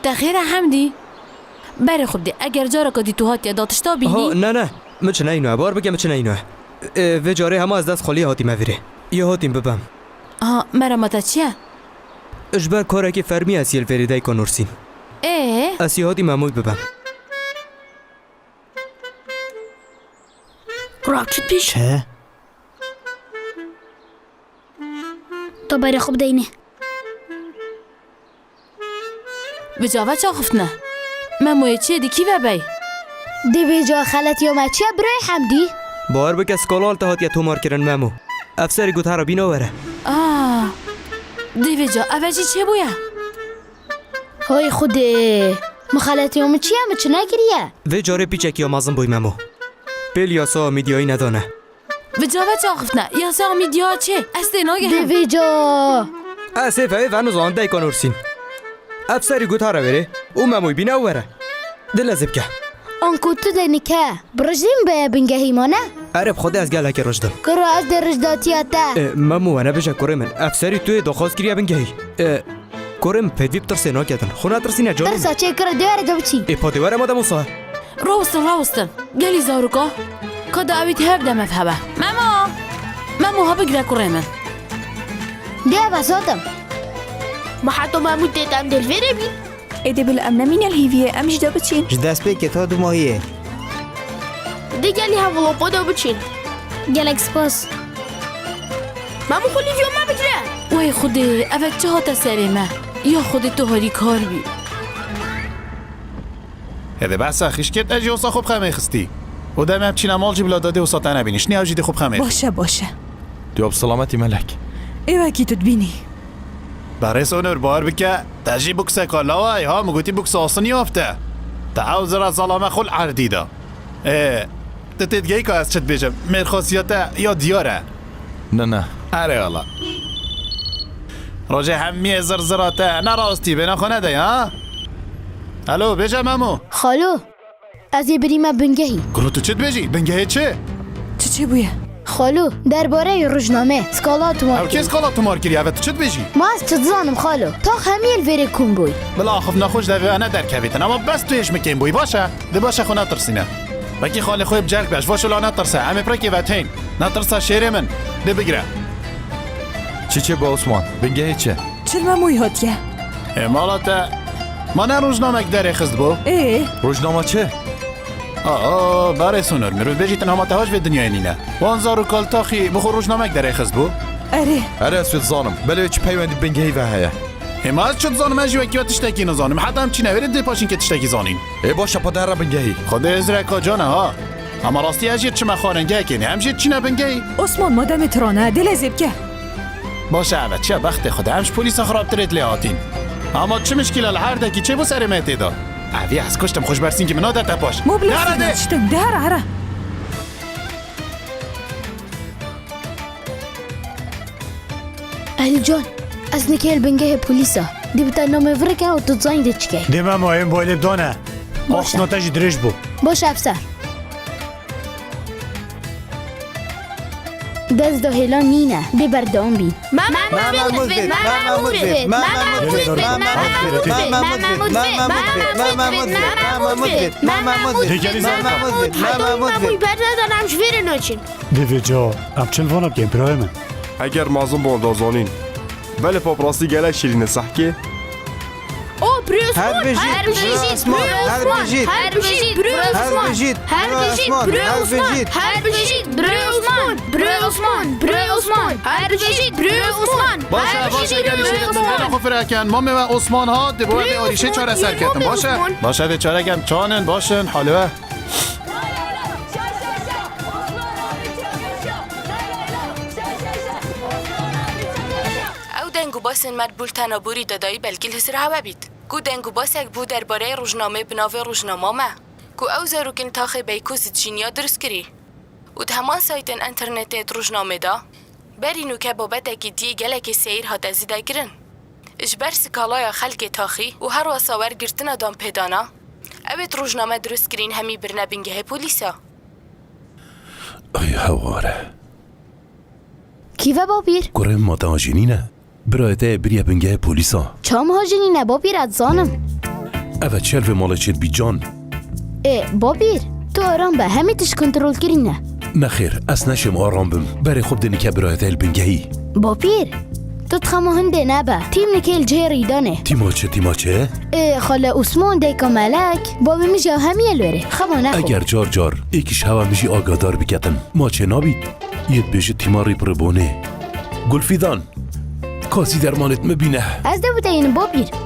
تخیره حمدی بری خوب دی اگر جارا کدی تو هاتی داتشتا بینی؟ نه مچنه اینو بار بگم مچنه اینو و جاره همه از دست خالی هاتی مویره یا هاتیم ببم مرامتا چیه؟ اجبر کاره که فرمی از یل فریده کنورسین اسی هاتی مموی ببم راکت پیش چه؟ تو بری خوب دینه بجاوه چا خفتنه مموی چیه دی کی ببی؟ دی بجا خلط یا ما چیه برای حمدی؟ بار بگه سکالال تا هاتی تومار کرن ممو افسری گوت ها را بینا وره دی بجا اوجی چیه بویا؟ های خوده مخلط یا ما چیه مچه نگریه؟ و جاره پیچکی ها مازم بوی ممو پیل یا سا میدیایی ندانه بجاوه چا خفتنه یا سا میدیا چه؟ استه ناگه هم دی بجا اسه فای فانو زانده کنورسین افسری گوت ها را وره او مموی بینا وره دل ازب که آنکو تو دینی که برجیم به بنگهی مانه؟ عرب خود از گله که رجدم کرو از در رجداتیاته ممو انا بجا کره من افسری توی دخواست کریه بنگهی کرم پدویب ترسه ناکدن خونه ترسی نجارم ترسا چه کرو دواره دو بچی پادواره مادم اصلا راوستن گلی زاروکا کدا اوید هب دمه فهبه ممو ها بگره کره من دیا بساتم ما حتی محمود دیدم دلویره بی ایده بالامن من الهیویه ام جدا بچین جدست به که تا دو ماهیه دیگلی هم ولوپا دا بچین گلکس پاس محمود خلی ویو ما بگیره وای خوده اوید چه ها تسریمه یا خود تو هاری کار بی هده بحث اخیش کت اجی اوسا خوب خمه خستی و دم هم چینا مال جی بلا داده اوسا تا نبینیش نی اوجی دی خوب خمه باشه دیو بسلامتی ملک ایوه کی تدبینی برای سونر بار بکه تجی بکسه کالاوی ها مگوتی بکسه آسانی افته تعوز را ظلامه خل عردی دا تتدگی که از چت بیجم مرخاصیت یا دیاره نه اره والا راجع همی زرزراته نراستی بنا خونه دی ها الو بیجم امو خالو از یه بریم بنگهی گروه تو چت بیجی بنگه چه؟ چه بویه؟ خالو درباره روزنامه سکالات او مارکری کس کالا تو مارکری اوه تو چت بیجی؟ ما از چه زانم خالو تا همیل وره کن بوی بلا آخف نخوش دوی انا در کویتن اما بس تویش مکیم بوی باشه ده باشه خو نترسینه وکی خالی خوی بجرگ باش واشو لا نترسه همه پرکی وطین نترسه شیره من ده بگیره چه با عثمان بنگه چه؟ چل مموی هاتیه؟ امالاته ما نه روزنامه داره خست بو؟ روزنامه چه؟ برای سونر میروز بجیتن همه تهاج به دنیای نینه وانزارو کالتاخی بخور روزنامه داره خست بو؟ اره اسفید زانم بله چه پیوندی بنگهی و هیا اما از چند زانم اجی وکی و تشتکی نزانم حتی هم چی نویرد دی پاشین که تشتکی زانین ای باشه پا در بنگهی خود ازرکا جانه ها اما راستی اجیر چه مخارنگه کنی همجیر چی نبنگهی عثمان مادم ترانه دل زیب که باشه اوه چه بخت خود همش پولیس خراب ترید لیاتین اما چه مشکل هر دکی چه بو سر مهتی دا اوی از کشتم خوش برسین که منادر تپاش مبلغ نشتم داره علی جان از نکیل بنگه پولیسا دی بتا نامه ورکه و تو زاین دی چکه دیمه ما این باید دانه آخشناتا جی درش بو باش افسر دست دو هیلان نینه ببر دام بین دیوی جا ام چل وانم گیم برای من اگر مازم با اندازانین بله پاپراستی گلک شیرینه صحکه او بروسمون باشه گلی شیرین من خوفر اکن مامه و عثمان ها دبوه به آریشه چاره سر کردن باشه ده چاره گم چانن باشن حالوه دنگو باسن مدبول تنابوری دادایی بلکه لسر هوا بید گو دنگو باسک بو درباره روزنامه بناوه روزنامه ما گو او زاروکن تاخی بیکوز چینیا درست کری و ده همان سایتن انترنتیت روزنامه دا برینو که بابت که دی گلک سیر ها دزیده گرن اجبر سکالای خلق تاخی و هر واساور گرتن دام پیدانا اوید روزنامه درست کرین همی برنه بنگه پولیسا ای هواره کیوه بابیر؟ گرم مادا جنینه برایته بریه بنگه پولیسا چام ها جنینه بابیر از زانم اوه چل و مال چید بی جان اه بابیر تو آرام به همه تش کنترل کرینه نخیر از نشم آرام بم بری خوب دنی که برایت البنگهی بابیر تو تخمو هنده نبه تیم نکیل جه ریدانه تیما چه؟ اه خاله عثمان دیکا ملک بابی میجا همیه لوره خبا نخو اگر جار ایکیش هوا میشی آگادار بکتن ما چه نابید ید بیشه تیما ریپر بونه گلفیدان کاسی درمانت مبینه از ده بوده این بابیر